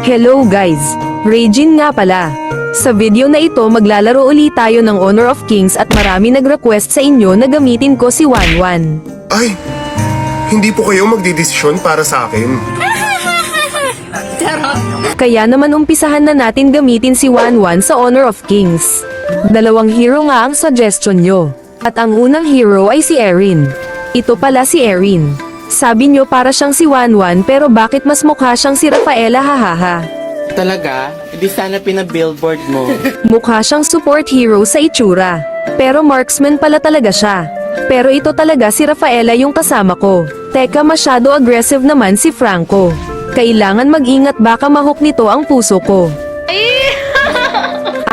Hello guys! Regine nga pala. Sa video na ito maglalaro ulit tayo ng Honor of Kings at marami nag-request sa inyo na gamitin ko si Wanwan. Ay, hindi po kayo magdidesisyon para sa akin. Kaya naman umpisahan na natin gamitin si Wanwan sa Honor of Kings. Dalawang hero nga ang suggestion nyo. At ang unang hero ay si Erin. Ito pala si Erin. Sabi nyo para siyang si Wanwan pero bakit mas mukha siyang si Rafaela, hahaha. Talaga? Hindi sana pinabillboard mo. Mukha siyang support hero sa itsura. Pero marksman pala talaga siya. Pero ito talaga si Rafaela yung kasama ko. Teka, masyado aggressive naman si Franco. Kailangan mag-ingat baka mahook nito ang puso ko.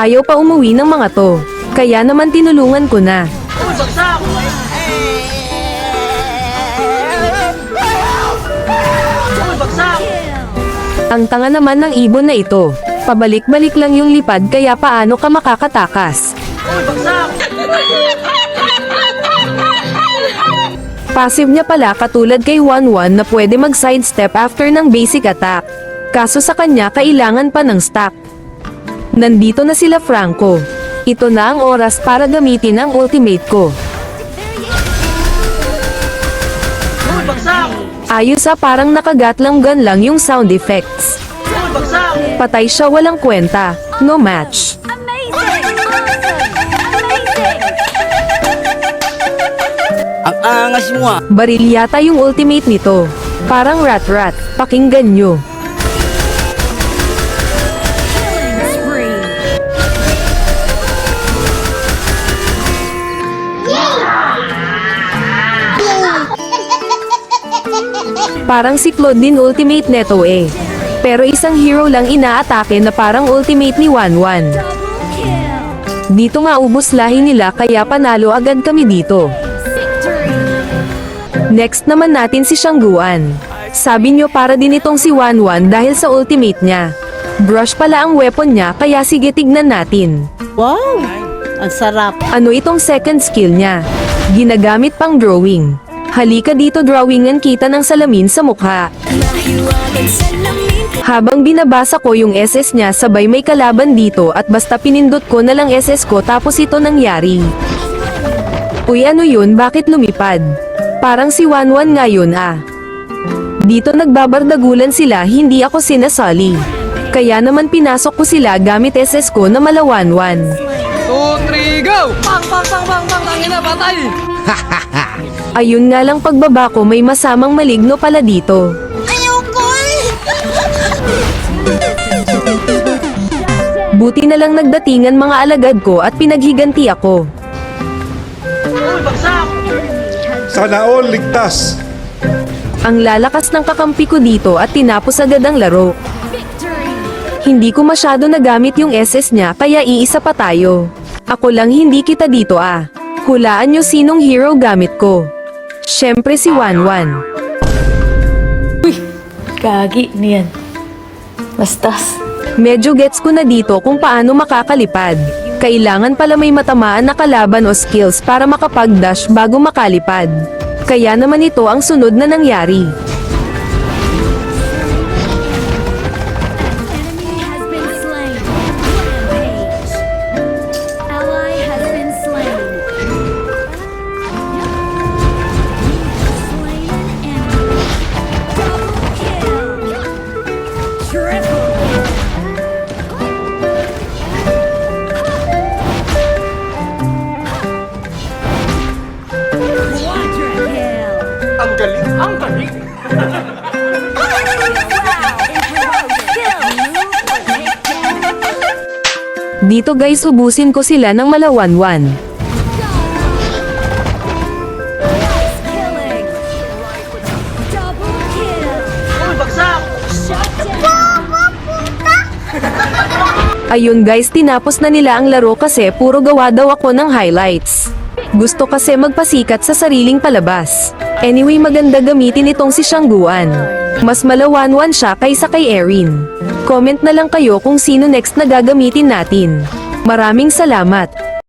Ayaw pa umuwi ng mga to. Kaya naman tinulungan ko na. Ang tanga naman ng ibon na ito. Pabalik-balik lang yung lipad kaya paano ka makakatakas? Passive niya pala katulad kay Wanwan na pwede mag-sidestep after ng basic attack. Kaso sa kanya kailangan pa ng stack. Nandito na sila Franco. Ito na ang oras para gamitin ang ultimate ko. Ayos, parang nakagatlang gun lang yung sound effects. Patay siya walang kwenta. No match. Ang angas mo ah. Baril yata yung ultimate nito. Parang rat-rat. Pakinggan nyo. Parang si Claude din ultimate neto eh. Pero isang hero lang inaatake na parang ultimate ni Wanwan. Dito nga ubos lahi nila kaya panalo agad kami dito. Next naman natin si Shangguan. Sabi nyo para din itong si Wanwan dahil sa ultimate niya. Brush pala ang weapon niya kaya sige tignan natin. Wow! Ang sarap. Ano itong second skill niya? Ginagamit pang drawing. Halika dito, drawingan kita ng salamin sa mukha. Habang binabasa ko yung SS niya sabay may kalaban dito at basta pinindot ko na lang SS ko tapos ito nangyari. Uy, ano yun, bakit lumipad? Parang si Wanwan ngayon ah. Dito nagbabardagulan sila, hindi ako sinasali. Kaya naman pinasok ko sila gamit SS ko na malawanwan. 2, 3, go! Bang, bang, bang, bang, bang, tangina, patay! Ayun nga lang pagbaba ko may masamang maligno pala dito. Buti na lang nagdatingan mga alagad ko at pinaghiganti ako. Sana all ligtas. Ang lalakas ng kakampi ko dito at tinapos agad ang laro. Hindi ko masyado nagamit yung SS niya kaya iisa pa tayo. Ako lang hindi kita dito ah. Hulaan nyo sinong hero gamit ko. Syempre si Wanwan. Gagi niyan. Bastas. Medyo gets ko na dito kung paano makakalipad. Kailangan pala may matamaan na kalaban o skills para makapag-dash bago makalipad. Kaya naman ito ang sunod na nangyari. Ang galing, ang galing. Dito guys, ubusin ko sila ng malawanwan. Ayun guys, tinapos na nila ang laro kasi puro gawa daw ako ng highlights. Gusto kasi magpasikat sa sariling palabas. Anyway, maganda gamitin itong si Shangguan. Mas malawanwan siya kaysa kay Erin. Comment na lang kayo kung sino next na gagamitin natin. Maraming salamat!